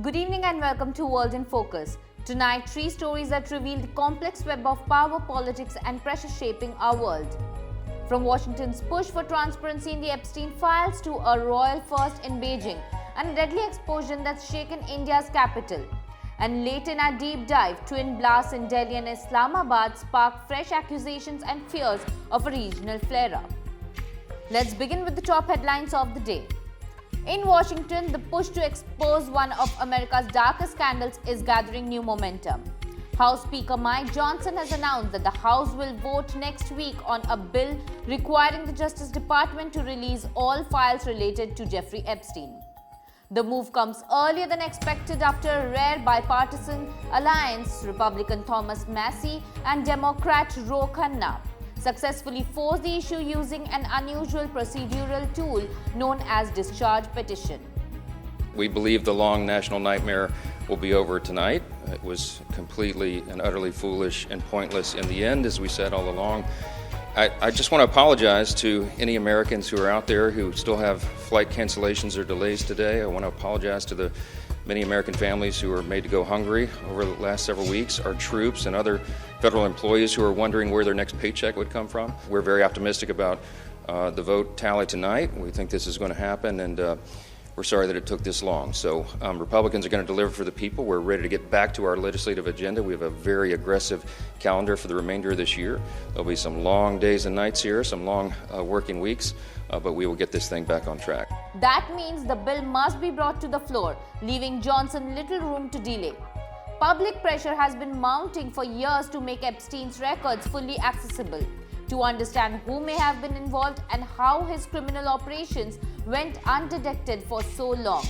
Good evening and welcome to World in Focus. Tonight, three stories that reveal the complex web of power, politics and pressure shaping our world. From Washington's push for transparency in the Epstein files to a royal first in Beijing and a deadly explosion that's shaken India's capital. And late in our deep dive, twin blasts in Delhi and Islamabad spark fresh accusations and fears of a regional flare-up. Let's begin with the top headlines of the day. In Washington, the push to expose one of America's darkest scandals is gathering new momentum. House Speaker Mike Johnson has announced that the House will vote next week on a bill requiring the Justice Department to release all files related to Jeffrey Epstein. The move comes earlier than expected after a rare bipartisan alliance, Republican Thomas Massie and Democrat Ro Khanna successfully forced the issue using an unusual procedural tool known as discharge petition. We believe the long national nightmare will be over tonight. It was completely and utterly foolish and pointless in the end, as we said all along. I just want to apologize to any Americans who are out there who still have flight cancellations or delays today. I want to apologize to the many American families who are made to go hungry over the last several weeks, our troops and other federal employees who are wondering where their next paycheck would come from. We're very optimistic about the vote tally tonight. We think this is going to happen, and we're sorry that it took this long. So Republicans are going to deliver for the people. We're ready to get back to our legislative agenda. We have a very aggressive calendar for the remainder of this year. There'll be some long days and nights here, some long working weeks, but we will get this thing back on track. That means the bill must be brought to the floor, leaving Johnson little room to delay. Public pressure has been mounting for years to make Epstein's records fully accessible, to understand who may have been involved and how his criminal operations went undetected for so long.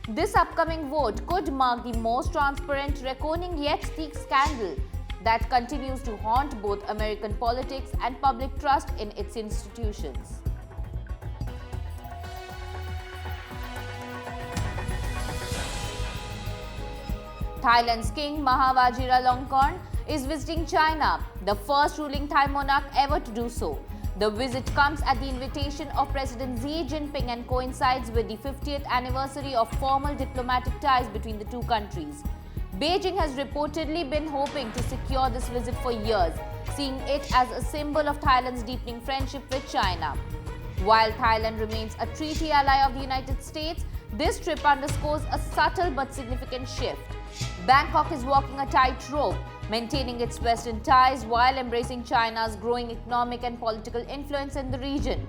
This upcoming vote could mark the most transparent, reckoning yet sleek scandal that continues to haunt both American politics and public trust in its institutions. Thailand's King Maha Vajiralongkorn is visiting China, the first ruling Thai monarch ever to do so. The visit comes at the invitation of President Xi Jinping and coincides with the 50th anniversary of formal diplomatic ties between the two countries. Beijing has reportedly been hoping to secure this visit for years, seeing it as a symbol of Thailand's deepening friendship with China. While Thailand remains a treaty ally of the United States, this trip underscores a subtle but significant shift. Bangkok is walking a tightrope, maintaining its Western ties while embracing China's growing economic and political influence in the region.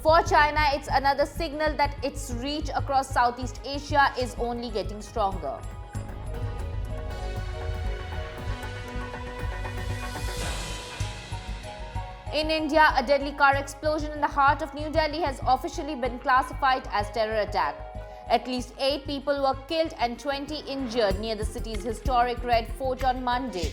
For China, it's another signal that its reach across Southeast Asia is only getting stronger. In India, a deadly car explosion in the heart of New Delhi has officially been classified as terror attack. At least 8 people were killed and 20 injured near the city's historic Red Fort on Monday.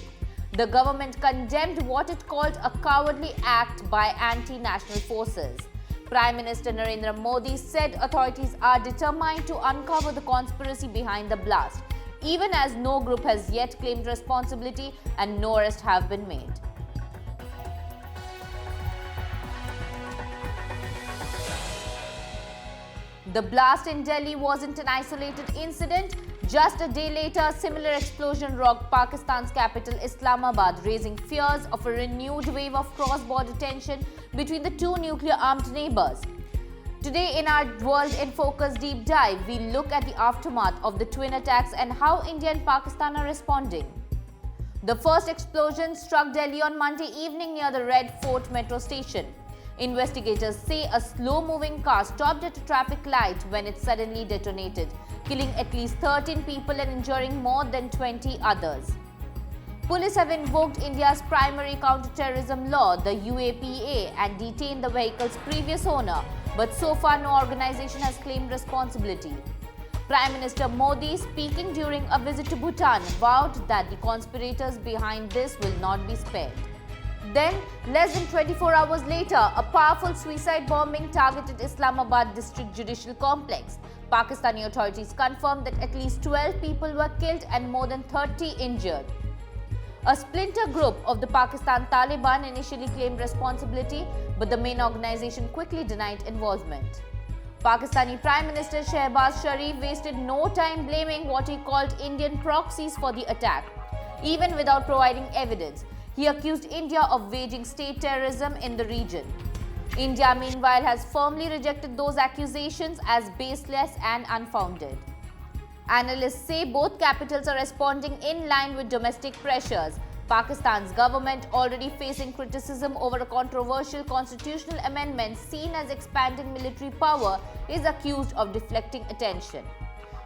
The government condemned what it called a cowardly act by anti-national forces. Prime Minister Narendra Modi said authorities are determined to uncover the conspiracy behind the blast, even as no group has yet claimed responsibility and no arrests have been made. The blast in Delhi wasn't an isolated incident. Just a day later, a similar explosion rocked Pakistan's capital Islamabad, raising fears of a renewed wave of cross-border tension between the two nuclear-armed neighbors. Today in our World in Focus deep dive, we look at the aftermath of the twin attacks and how India and Pakistan are responding. The first explosion struck Delhi on Monday evening near the Red Fort metro station. Investigators say a slow-moving car stopped at a traffic light when it suddenly detonated, killing at least 13 people and injuring more than 20 others. Police have invoked India's primary counter-terrorism law, the UAPA, and detained the vehicle's previous owner, but so far no organization has claimed responsibility. Prime Minister Modi, speaking during a visit to Bhutan, vowed that the conspirators behind this will not be spared. Then, less than 24 hours later, a powerful suicide bombing targeted Islamabad district judicial complex. Pakistani authorities confirmed that at least 12 people were killed and more than 30 injured. A splinter group of the Pakistan Taliban initially claimed responsibility, but the main organization quickly denied involvement. Pakistani Prime Minister Shehbaz Sharif wasted no time blaming what he called Indian proxies for the attack. Even without providing evidence, he accused India of waging state terrorism in the region. India, meanwhile, has firmly rejected those accusations as baseless and unfounded. Analysts say both capitals are responding in line with domestic pressures. Pakistan's government, already facing criticism over a controversial constitutional amendment seen as expanding military power, is accused of deflecting attention.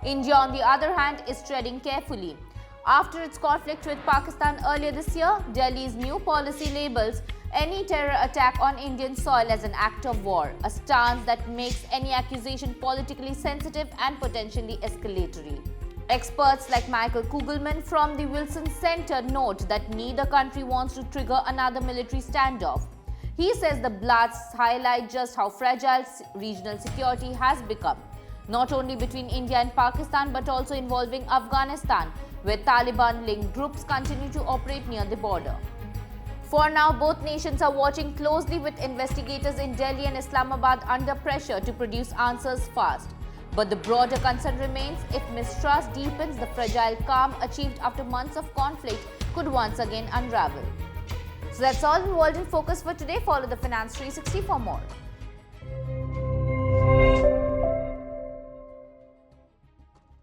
India, on the other hand, is treading carefully. After its conflict with Pakistan earlier this year, Delhi's new policy labels any terror attack on Indian soil as an act of war, a stance that makes any accusation politically sensitive and potentially escalatory. Experts like Michael Kugelman from the Wilson Center note that neither country wants to trigger another military standoff. He says the blasts highlight just how fragile regional security has become, not only between India and Pakistan but also involving Afghanistan, where Taliban-linked groups continue to operate near the border. For now, both nations are watching closely, with investigators in Delhi and Islamabad under pressure to produce answers fast. But the broader concern remains: if mistrust deepens, the fragile calm achieved after months of conflict could once again unravel. So that's all in World in Focus for today. Follow the Finance 360 for more.